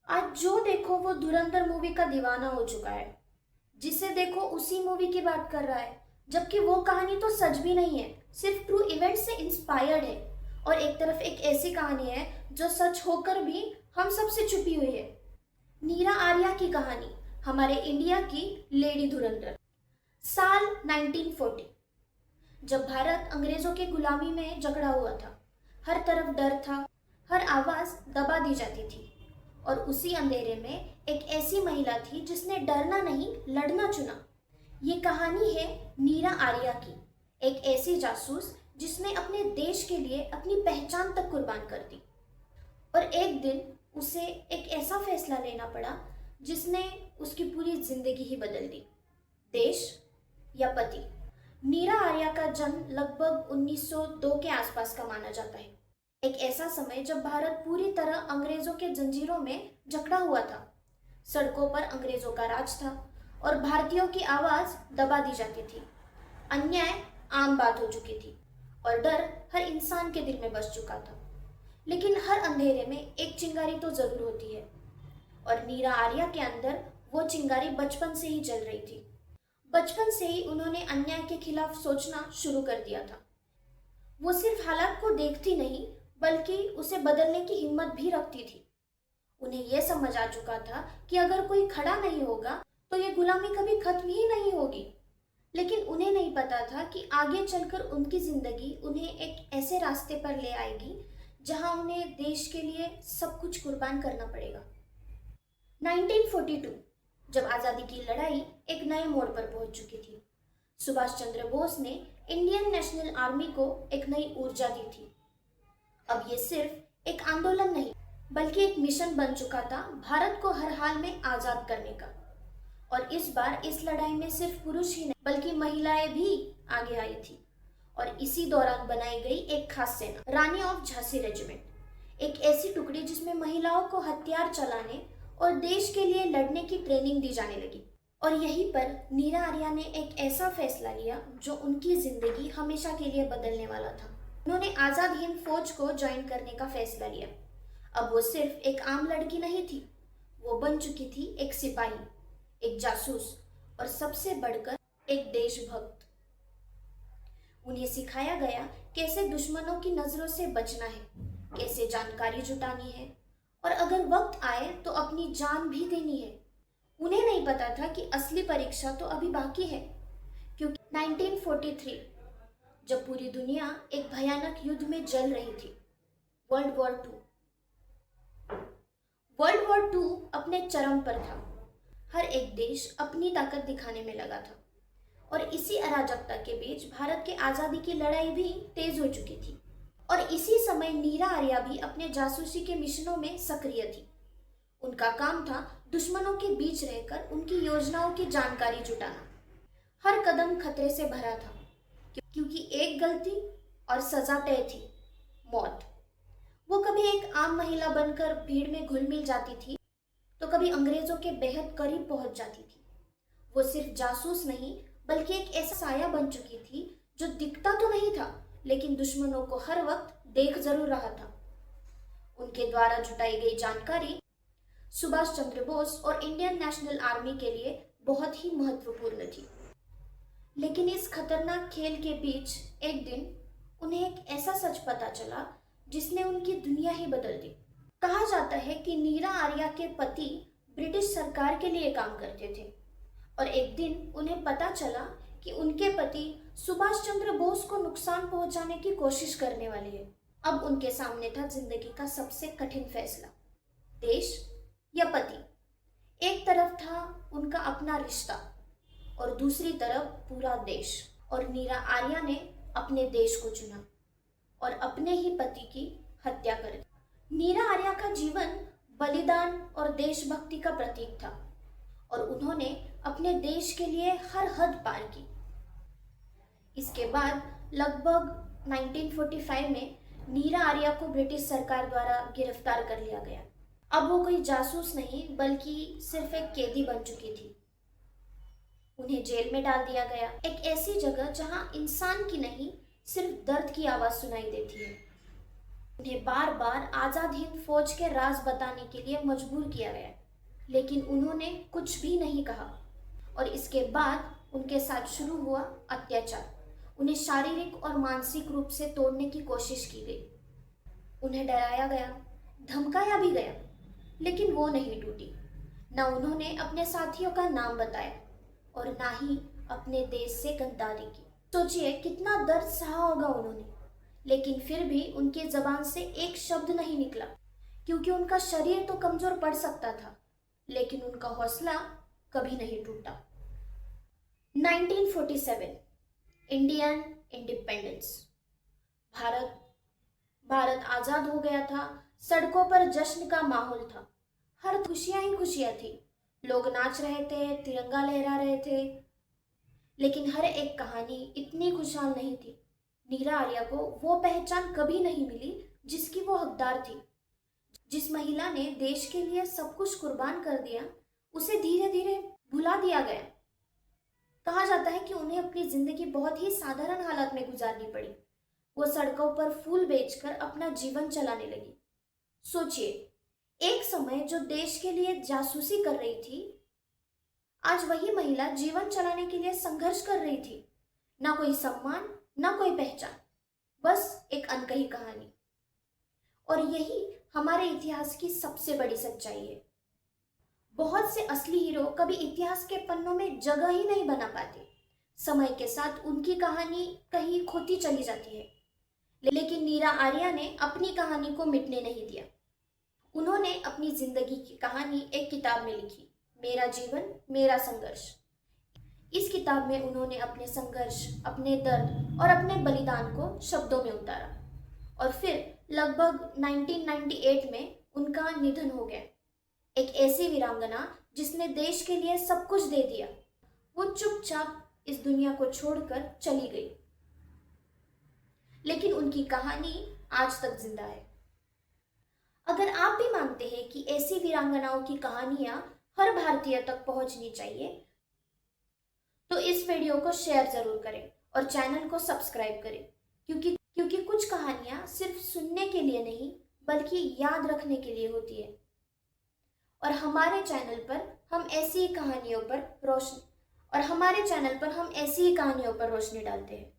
आज जो देखो वो धुरंधर मूवी का दीवाना हो चुका है। जिसे देखो उसी मूवी की बात कर रहा है, जबकि वो कहानी तो सच भी नहीं है, सिर्फ ट्रू इवेंट से इंस्पायर्ड है। और एक तरफ एक ऐसी कहानी है जो सच होकर भी हम सबसे छुपी हुई है। नीरा आर्या की कहानी, हमारे इंडिया की लेडी धुरंधर। साल 1940, जब भारत अंग्रेजों के गुलामी में जकड़ा हुआ था। हर तरफ डर था, हर आवाज दबा दी जाती थी। और उसी अंधेरे में एक ऐसी महिला थी जिसने डरना नहीं, लड़ना चुना। ये कहानी है नीरा आर्या की, एक ऐसी जासूस जिसने अपने देश के लिए अपनी पहचान तक कुर्बान कर दी। और एक दिन उसे एक ऐसा फैसला लेना पड़ा जिसने उसकी पूरी जिंदगी ही बदल दी। देश या पति। नीरा आर्या का जन्म लगभग 1902 के आसपास का माना जाता है। एक ऐसा समय जब भारत पूरी तरह अंग्रेजों के जंजीरों में जकड़ा हुआ था। सड़कों पर अंग्रेजों का राज था और भारतीयों की आवाज दबा दी जाती थी। अन्याय आम बात हो चुकी थी और डर हर इंसान के दिल में बस चुका था। लेकिन हर अंधेरे में एक चिंगारी तो जरूर होती है, और नीरा आर्या के अंदर वो चिंगारी बचपन से ही जल रही थी। बचपन से ही उन्होंने अन्याय के खिलाफ सोचना शुरू कर दिया था। वो सिर्फ हालात को देखती नहीं, बल्कि उसे बदलने की हिम्मत भी रखती थी। उन्हें यह समझ आ चुका था कि अगर कोई खड़ा नहीं होगा तो ये गुलामी कभी खत्म ही नहीं होगी। लेकिन उन्हें नहीं पता था कि आगे चलकर उनकी जिंदगी उन्हें एक ऐसे रास्ते पर ले आएगी जहां उन्हें देश के लिए सब कुछ कुर्बान करना पड़ेगा। 1942, जब आजादी की लड़ाई एक नए मोड़ पर पहुंच चुकी थी। सुभाष चंद्र बोस ने इंडियन नेशनल आर्मी को एक नई ऊर्जा दी थी। अब ये सिर्फ एक आंदोलन नहीं, बल्कि एक मिशन बन चुका था भारत को हर हाल में आजाद करने का। और इस बार इस लड़ाई में सिर्फ पुरुष ही नहीं, बल्कि महिलाएं भी आगे आई थी। और इसी दौरान बनाई गई एक खास सेना, रानी ऑफ झांसी रेजिमेंट, एक ऐसी टुकड़ी जिसमें महिलाओं को हथियार चलाने और देश के लिए लड़ने की ट्रेनिंग दी जाने लगी। और यहीं पर नीरा आर्या ने एक ऐसा फैसला लिया जो उनकी जिंदगी हमेशा के लिए बदलने वाला था। उन्होंने आजाद हिंद फौज को ज्वाइन करने का फैसला लिया। अब वो सिर्फ एक आम लड़की नहीं थी, वो बन चुकी थी एक सिपाही, एक जासूस और सबसे बढ़कर एक देशभक्त। उन्हें सिखाया गया कैसे दुश्मनों की नजरों से बचना है, कैसे जानकारी जुटानी है और अगर वक्त आए तो अपनी जान भी देनी है। उन्हें नहीं पता था कि असली परीक्षा तो अभी बाकी है, क्योंकि 1943, जब पूरी दुनिया एक भयानक युद्ध में जल रही थी, world war two. World war two अपने चरम पर था। हर एक देश अपनी ताकत दिखाने में लगा था और इसी अराजकता के बीच भारत के आजादी की लड़ाई भी तेज हो चुकी थी। और इसी समय नीरा आर्या भी अपने जासूसी के मिशनों में सक्रिय थी। उनका काम था दुश्मनों के बीच रहकर उनकी योजनाओं की जानकारी जुटाना। हर कदम खतरे से भरा था, क्योंकि एक गलती और सजा तय थी, मौत। वो कभी एक आम महिला बनकर भीड़ में घुल मिल जाती थी, तो कभी अंग्रेजों के बेहद करीब पहुंच जाती थी। वो सिर्फ जासूस नहीं, बल्कि एक ऐसा साया बन चुकी थी जो दिखता तो नहीं था, लेकिन दुश्मनों को हर वक्त देख जरूर रहा था। उनके द्वारा जुटाई गई जानकारी सुभाष चंद्र बोस और इंडियन नेशनल आर्मी के लिए बहुत ही महत्वपूर्ण थी। लेकिन इस खतरनाक खेल के बीच एक दिन उन्हें एक ऐसा सच पता चला जिसने उनकी दुनिया ही बदल दी। कहा जाता है कि नीरा आर्या के पति ब्रिटिश सरकार के लिए काम करते थे और एक दिन उन्हें पता चला कि उनके पति सुभाष चंद्र बोस को नुकसान पहुंचाने की कोशिश करने वाले हैं। अब उनके सामने था जिंदगी का सबसे कठिन फैसला, देश या पति। एक तरफ था उनका अपना रिश्ता और दूसरी तरफ पूरा देश। और नीरा आर्या ने अपने देश को चुना और अपने ही पति की हत्या कर दी। नीरा आर्या का जीवन बलिदान और देशभक्ति का प्रतीक था और उन्होंने अपने देश के लिए हर हद पार की। इसके बाद लगभग 1945 में नीरा आर्या को ब्रिटिश सरकार द्वारा गिरफ्तार कर लिया गया। अब वो कोई जासूस नहीं, बल्कि सिर्फ एक कैदी बन चुकी थी। उन्हें जेल में डाल दिया गया, एक ऐसी जगह जहां इंसान की नहीं, सिर्फ दर्द की आवाज सुनाई देती है। उन्हें बार बार आज़ाद हिंद फौज के राज बताने के लिए मजबूर किया गया, लेकिन उन्होंने कुछ भी नहीं कहा। और इसके बाद उनके साथ शुरू हुआ अत्याचार। उन्हें शारीरिक और मानसिक रूप से तोड़ने की कोशिश की गई। उन्हें डराया गया, धमकाया भी गया, लेकिन वो नहीं टूटी। न उन्होंने अपने साथियों का नाम बताया और ना ही अपने देश से गद्दारी की। सोचिए कितना दर्द सहा होगा उन्होंने, लेकिन फिर भी उनकी जबान से एक शब्द नहीं निकला, क्योंकि उनका शरीर तो कमजोर पड़ सकता था, लेकिन उनका हौसला कभी नहीं टूटा। 1947 इंडियन इंडिपेंडेंस। भारत भारत आजाद हो गया था। सड़कों पर जश्न का माहौल था। हर खुशियां ही खुशियां थी। लोग नाच रहे थे, तिरंगा लहरा रहे थे, लेकिन हर एक कहानी इतनी खुशहाल नहीं थी। नीरा आर्या को वो पहचान कभी नहीं मिली जिसकी वो हकदार थी। जिस महिला ने देश के लिए सब कुछ कुर्बान कर दिया, उसे धीरे धीरे भुला दिया गया। कहा जाता है कि उन्हें अपनी जिंदगी बहुत ही साधारण हालत में गुजारनी पड़ी। वो सड़कों पर फूल बेचकर अपना जीवन चलाने लगी। सोचिए, एक समय जो देश के लिए जासूसी कर रही थी, आज वही महिला जीवन चलाने के लिए संघर्ष कर रही थी। ना कोई सम्मान, ना कोई पहचान, बस एक अनकही कहानी। और यही हमारे इतिहास की सबसे बड़ी सच्चाई है। बहुत से असली हीरो कभी इतिहास के पन्नों में जगह ही नहीं बना पाते। समय के साथ उनकी कहानी कहीं खोती चली जाती है, लेकिन नीरा आर्या ने अपनी कहानी को मिटने नहीं दिया। उन्होंने अपनी जिंदगी की कहानी एक किताब में लिखी, मेरा जीवन मेरा संघर्ष। इस किताब में उन्होंने अपने संघर्ष, अपने दर्द और अपने बलिदान को शब्दों में उतारा। और फिर लगभग 1998 में उनका निधन हो गया। एक ऐसी वीरांगना जिसने देश के लिए सब कुछ दे दिया, वो चुपचाप इस दुनिया को छोड़कर चली गई, लेकिन उनकी कहानी आज तक जिंदा है। अगर आप भी मानते हैं कि ऐसी वीरांगनाओं की कहानियां हर भारतीय तक पहुंचनी चाहिए, तो इस वीडियो को शेयर जरूर करें और चैनल को सब्सक्राइब करें, क्योंकि कुछ कहानियां सिर्फ सुनने के लिए नहीं, बल्कि याद रखने के लिए होती है। और हमारे चैनल पर हम ऐसी ही कहानियों पर रोशनी डालते हैं।